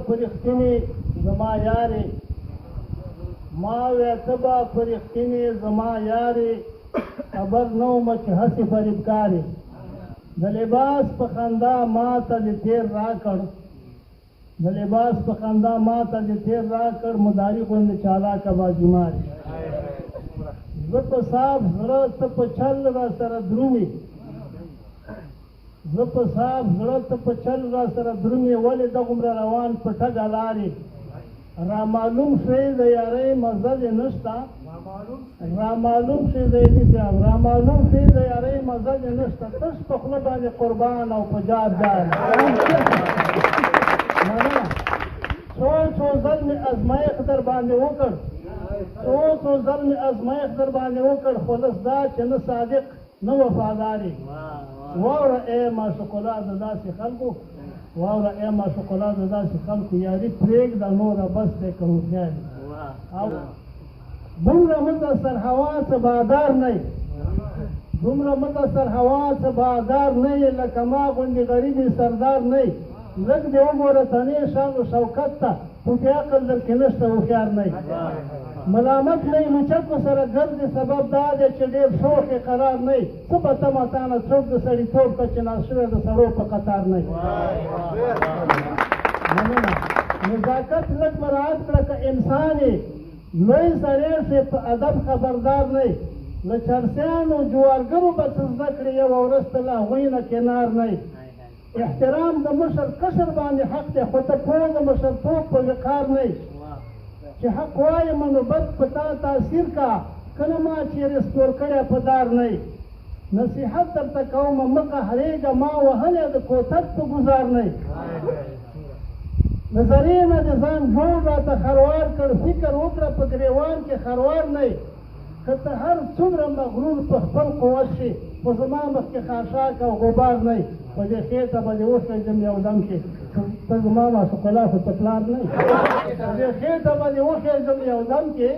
فرښتینې زما یارې ما وې ته به فرښتینې زما یارې خبر نه ومه چې هسې فریبکارې د لباس په خندا ما ته دې تېر راکړ د لباس په خندا ما ته دې تېر راکړ مداري غوندې چالاکه باجمارې زه په صاف زړه ته په چل را سره درومې زه په صاف زړه ته په چل را سره درومې ولې دغومره روان په ټګه لارې را معلوم شوې د یارۍ مزه دې نشته را معلوم شوې د را معلوم شوې د یارۍ مزه دې نشته تش په خوله باندې قربان او په جار جار څو ځل مې ازمایښت در باندې وکړ څو ځل مې ازمایښت در باندې وکړ خو لس دا چې نه صادق نه وفادار یې واوره ای معشوقالله د داسې خلکو واوره ای معشوقالله د داسې خلکو یاري پرېږده نوره بس دی که هوښیار او دومره مته سرهوا څه بادار نه یې دومره مته سرهوا څه بادار نه یې لکه ما غوندې غریبې سردار نه یې لږ دې وګوره تنې شان و شوکت ته خو بیا عقل درکې نشته هوښیار نه یې ملامت نه یې لوچکو سره ګرځې سبب دا دی چې ډېر شوق یې قرار نه یې څه په تمه تانه څوک د سړیتوب ته چې ناست شوی د سړو په قطار نه یې مننه نزاکت لږ مراعات کړه که انسان یې لوی سړی شې په ادب خبردار نه یې له چرسیانو جوارګرو به څه زده کړې یوه ورځ ته له هغوی نه کنار نه یې احترام د مشر کشر باندې حق دی خو ته پوه د مشرتوب په وقار نه یې چې حق وایم نو بد په تا تاثیر کا کله ما چیرې سپور کړی په دار نه یې نصیحت درته کومه مه قهرېږه ما وهلی د کوتک په ګزار نه یې نظریې نه د ځان جوړ راته خروار کړ فکر وکړه په ګریوان کې خروار نه یې که ته هر څومره مغرور په خپل قوت شي خو زما مخکې خاشاک او غبار نه یې په دې خېټه به دې وخېږم یو دم کې ته زما معشوقالله خو ته پلار نه یې په دې خېټه به دې وخېږم یو دم کې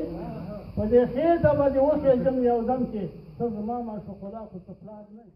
په دې خېټه به دې وخېږم یو دم کې ته زما معشوقالله خو ته پلار نه یې